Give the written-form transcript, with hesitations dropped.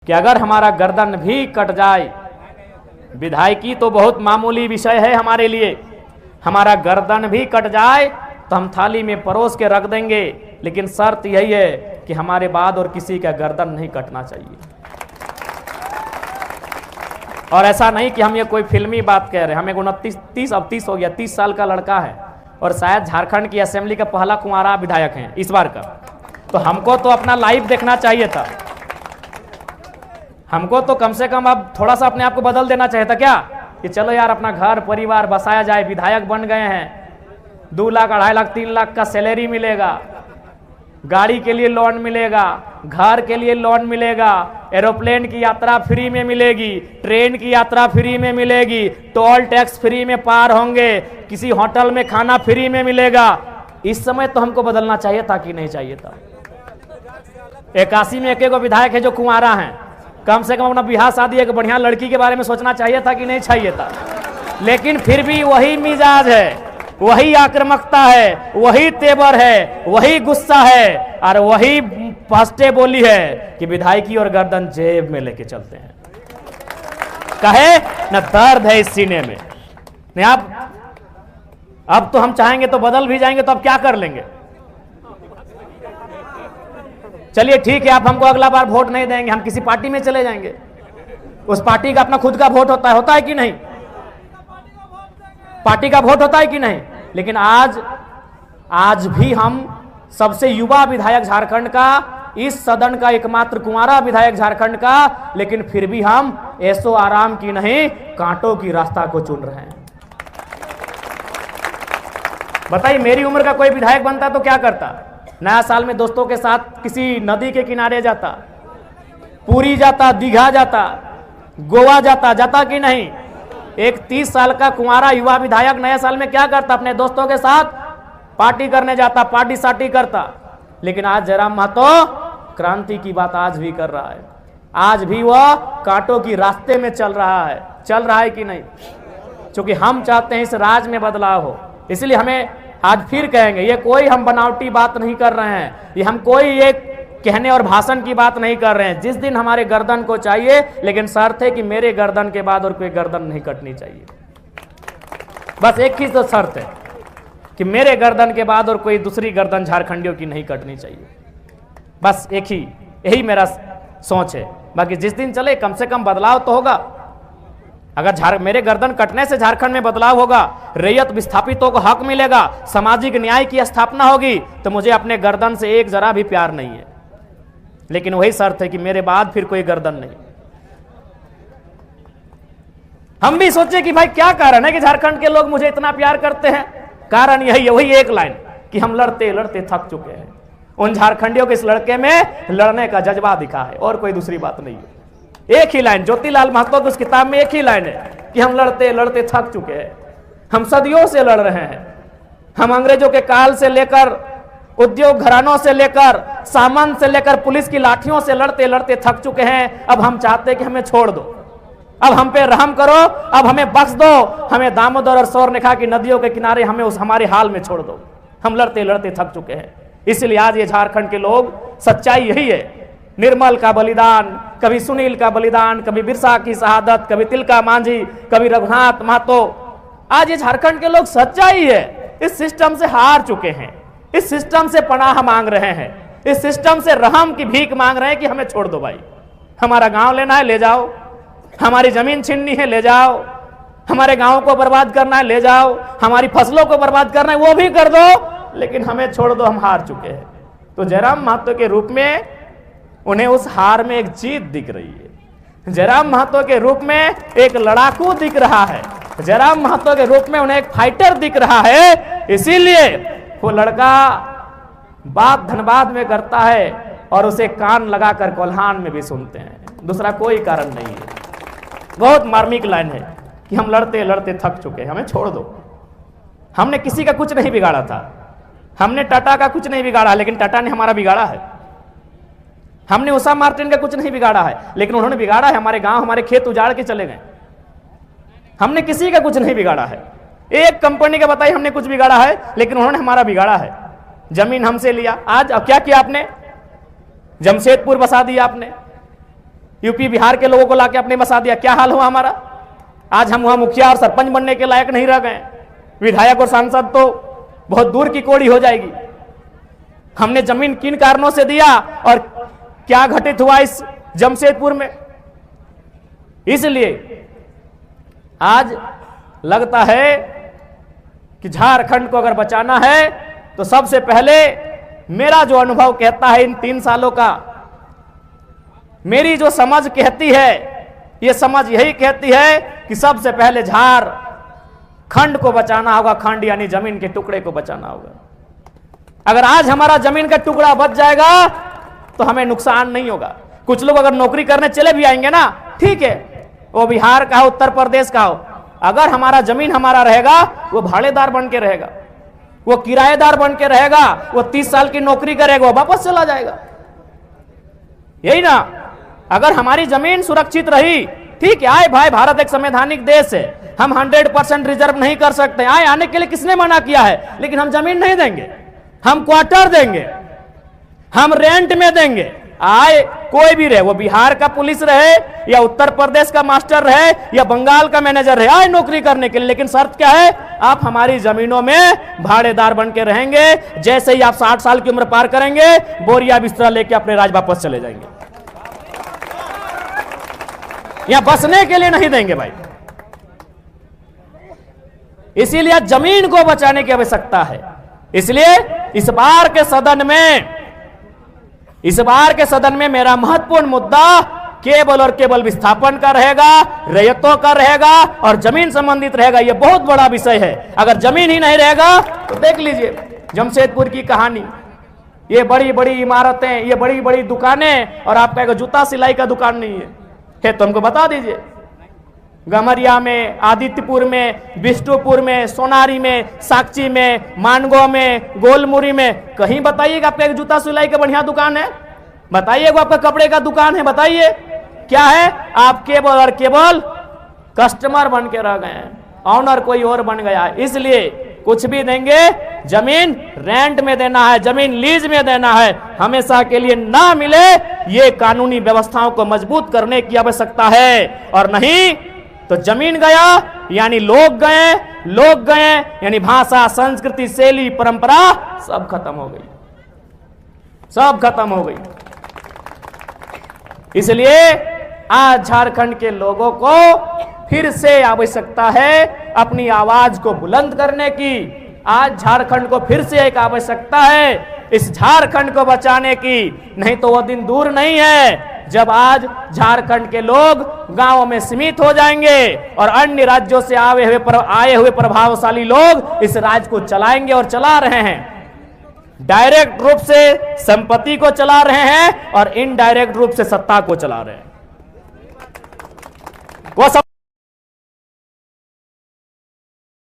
कि अगर हमारा गर्दन भी कट जाए, विधायकी तो बहुत मामूली विषय है हमारे लिए, हमारा गर्दन भी कट जाए तो हम थाली में परोस के रख देंगे, लेकिन शर्त यही है कि हमारे बाद और किसी का गर्दन नहीं कटना चाहिए। और ऐसा नहीं कि हम ये कोई फिल्मी बात कह रहे हैं। हमें 29 हो गया, 30 साल का लड़का है और शायद झारखंड की असेंबली का पहला कुंवारा विधायक है इस बार का। तो हमको तो अपना लाइव देखना चाहिए था, हमको तो कम से कम अब थोड़ा सा अपने आप को बदल देना चाहिए था क्या, कि चलो यार अपना घर परिवार बसाया जाए। विधायक बन गए हैं, 2 लाख 2.5 लाख 3 लाख का सैलरी मिलेगा, गाड़ी के लिए लोन मिलेगा, घर के लिए लोन मिलेगा, एरोप्लेन की यात्रा फ्री में मिलेगी, ट्रेन की यात्रा फ्री में मिलेगी, टोल टैक्स फ्री में पार होंगे, किसी होटल में खाना फ्री में मिलेगा। इस समय तो हमको बदलना चाहिए था कि नहीं चाहिए था। 81 में एक विधायक है जो कुंवारा हैं, कम से कम अपना बिहार शादी एक बढ़िया लड़की के बारे में सोचना चाहिए था कि नहीं चाहिए था। लेकिन फिर भी वही मिजाज है, वही आक्रामकता है, वही तेवर है, वही गुस्सा है और वही फर्स्टे बोली है कि विधायकी और गर्दन जेब में लेके चलते हैं। कहे न दर्द है इस सीने में। नहीं अब तो हम चाहेंगे तो बदल भी जाएंगे, तो अब क्या कर लेंगे। चलिए ठीक है, आप हमको अगला बार वोट नहीं देंगे, हम किसी पार्टी में चले जाएंगे। उस पार्टी का अपना खुद का वोट होता है कि नहीं, पार्टी का वोट होता है कि नहीं। लेकिन आज भी हम सबसे युवा विधायक झारखंड का, इस सदन का एकमात्र कुंवारा विधायक झारखंड का, लेकिन फिर भी हम ऐसो आराम की नहीं कांटों की रास्ता को चुन रहे हैं। बताइए मेरी उम्र का कोई विधायक बनता तो क्या करता। नया साल में दोस्तों के साथ किसी नदी के किनारे जाता, पुरी जाता, दीघा जाता, गोवा जाता कि नहीं। एक 30 साल का कुंवारा युवा विधायक नया साल में क्या करता, अपने दोस्तों के साथ पार्टी करने जाता, पार्टी सार्टी करता। लेकिन आज जयराम महतो क्रांति की बात आज भी कर रहा है, आज भी वह कांटों की रास्ते में चल रहा है कि नहीं। क्योंकि हम चाहते हैं इस राज में बदलाव हो, इसलिए हमें आज फिर कहेंगे, ये कोई हम बनावटी बात नहीं कर रहे हैं, ये हम कोई एक कहने और भाषण की बात नहीं कर रहे हैं। जिस दिन हमारे गर्दन को चाहिए, लेकिन शर्त है कि मेरे गर्दन के बाद और कोई गर्दन नहीं कटनी चाहिए। बस एक ही तो शर्त है कि मेरे गर्दन के बाद और कोई दूसरी गर्दन झारखंडियों की नहीं कटनी चाहिए। बस यही मेरा सोच है। बाकी जिस दिन चले कम से कम बदलाव तो होगा। अगर मेरे गर्दन कटने से झारखंड में बदलाव होगा, रैयत विस्थापितों को हक मिलेगा, सामाजिक न्याय की स्थापना होगी, तो मुझे अपने गर्दन से एक जरा भी प्यार नहीं है। लेकिन वही शर्त है कि मेरे बाद फिर कोई गर्दन नहीं। हम भी सोचे कि भाई क्या कारण है कि झारखंड के लोग मुझे इतना प्यार करते हैं। कारण यही है, वही एक लाइन कि हम लड़ते लड़ते थक चुके हैं। उन झारखंडियों के इस लड़के में लड़ने का जज्बा दिखा है, और कोई दूसरी बात नहीं है। एक ही लाइन, ज्योतिलाल महतो की उस किताब में एक ही लाइन है कि हम लड़ते लड़ते थक चुके हैं। हम सदियों से लड़ रहे हैं, हम अंग्रेजों के काल से लेकर, उद्योग घरानों से लेकर, सामंत से लेकर, पुलिस की लाठियों से लड़ते लड़ते थक चुके हैं। अब हम चाहते हैं कि हमें छोड़ दो, अब हम पे रहम करो, अब हमें बख्श दो, हमें दामोदर और स्वर्णरेखा की नदियों के किनारे हमें हमारे हाल में छोड़ दो। हम लड़ते लड़ते थक चुके हैं। इसलिए आज ये झारखंड के लोग, सच्चाई यही है, निर्मल का बलिदान, कभी सुनील का बलिदान, कभी बिरसा की शहादत, कभी तिलका मांझी, कभी रघुनाथ महतो। आज ये झारखंड के लोग, सच्चाई है, इस सिस्टम से हार चुके हैं, इस सिस्टम से पनाह मांग रहे हैं, इस सिस्टम से रहम की भीख मांग रहे हैं कि हमें छोड़ दो भाई। हमारा गांव लेना है ले जाओ, हमारी जमीन छीननी है ले जाओ, हमारे गांव को बर्बाद करना है ले जाओ, हमारी फसलों को बर्बाद करना है वो भी कर दो, लेकिन हमें छोड़ दो, हम हार चुके हैं। तो जयराम महतो के रूप में उन्हें उस हार में एक जीत दिख रही है। जयराम महतो के रूप में एक लड़ाकू दिख रहा है, जयराम महतो के रूप में उन्हें एक फाइटर दिख रहा है। इसीलिए वो लड़का बात धनबाद में करता है और उसे कान लगाकर कोल्हान में भी सुनते हैं, दूसरा कोई कारण नहीं है। बहुत मार्मिक लाइन है कि हम लड़ते लड़ते थक चुके हैं, हमें छोड़ दो। हमने किसी का कुछ नहीं बिगाड़ा था, हमने टाटा का कुछ नहीं बिगाड़ा, लेकिन टाटा ने हमारा बिगाड़ा है। हमने उषा मार्टिन का कुछ नहीं बिगाड़ा है, लेकिन उन्होंने बिगाड़ा है, हमारे गांव हमारे खेत उजाड़ के चले गए। हमने किसी का कुछ नहीं बिगाड़ा है, एक कंपनी का बताइए हमने कुछ बिगाड़ा है, लेकिन उन्होंने हमारा बिगाड़ा है। जमीन हमसे लिया, आज अब क्या किया आपने, जमशेदपुर बसा दिया आपने, यूपी बिहार के लोगों को लाके अपने बसा दिया। क्या हाल हुआ हमारा? आज हम वहां मुखिया और सरपंच बनने के लायक नहीं रह गए। विधायक और सांसद तो बहुत दूर की कोड़ी हो जाएगी। हमने जमीन किन कारणों से दिया और क्या घटित हुआ इस जमशेदपुर में? इसलिए आज लगता है कि झारखंड को अगर बचाना है तो सबसे पहले मेरा जो अनुभव कहता है इन 3 सालों का, मेरी जो समझ कहती है, ये समझ यही कहती है कि सबसे पहले झारखंड को बचाना होगा। खंड यानी जमीन के टुकड़े को बचाना होगा। अगर आज हमारा जमीन का टुकड़ा बच जाएगा तो हमें नुकसान नहीं होगा। कुछ लोग अगर नौकरी करने चले भी आएंगे ना, ठीक है, वो बिहार का हो, उत्तर प्रदेश का हो, अगर हमारा जमीन हमारा रहेगा, वो भाड़ेदार बन के रहेगा, वो किराएदार बन के रहेगा, वो 30 साल की नौकरी करेगा, वो वापस चला जाएगा। यही ना? अगर हमारी जमीन सुरक्षित रही, ठीक है, आए भाई, भारत एक संवैधानिक देश है, हम 100% रिजर्व नहीं कर सकते, आए, आने के लिए किसने मना किया है? लेकिन हम जमीन नहीं देंगे, हम क्वार्टर देंगे, हम रेंट में देंगे। आए कोई भी रहे, वो बिहार का पुलिस रहे या उत्तर प्रदेश का मास्टर रहे या बंगाल का मैनेजर रहे, आए नौकरी करने के लिए। लेकिन शर्त क्या है? आप हमारी जमीनों में भाड़ेदार बन के रहेंगे। जैसे ही आप 60 साल की उम्र पार करेंगे, बोरिया बिस्तरा लेके अपने राज्य वापस चले जाएंगे। यहां बसने के लिए नहीं देंगे भाई। इसीलिए जमीन को बचाने की आवश्यकता है। इसलिए इस बार के सदन में मेरा महत्वपूर्ण मुद्दा केवल और केवल विस्थापन का रहेगा, रैयतों का रहेगा और जमीन संबंधित रहेगा। यह बहुत बड़ा विषय है। अगर जमीन ही नहीं रहेगा तो देख लीजिए जमशेदपुर की कहानी, ये बड़ी बड़ी इमारतें, ये बड़ी बड़ी दुकानें, और आपका एक जूता सिलाई का दुकान नहीं है तो हमको बता दीजिए। गमरिया में, आदित्यपुर में, बिष्टुपुर में, सोनारी में, साक्षी में, मानगो में, गोलमुरी में, कहीं बताइएगा आपका एक जूता सिलाई का बढ़िया दुकान है? बताइएगा आपका कपड़े का दुकान है? बताइए क्या है? आप केवल और केवल कस्टमर बन के रह गए हैं, ऑनर कोई और बन गया है। इसलिए कुछ भी देंगे, जमीन रेंट में देना है, जमीन लीज में देना है, हमेशा के लिए ना मिले, ये कानूनी व्यवस्थाओं को मजबूत करने की आवश्यकता है। और नहीं तो जमीन गया यानी लोग गए यानी भाषा, संस्कृति, शैली, परंपरा सब खत्म हो गई, सब खत्म हो गई। इसलिए आज झारखंड के लोगों को फिर से आवश्यकता है अपनी आवाज को बुलंद करने की। आज झारखंड को फिर से एक आवश्यकता है इस झारखंड को बचाने की। नहीं तो वह दिन दूर नहीं है जब आज झारखंड के लोग गांवों में सीमित हो जाएंगे और अन्य राज्यों से आए हुए प्रभावशाली लोग इस राज्य को चलाएंगे और चला रहे हैं। डायरेक्ट रूप से संपत्ति को चला रहे हैं और इनडायरेक्ट रूप से सत्ता को चला रहे हैं। वो सब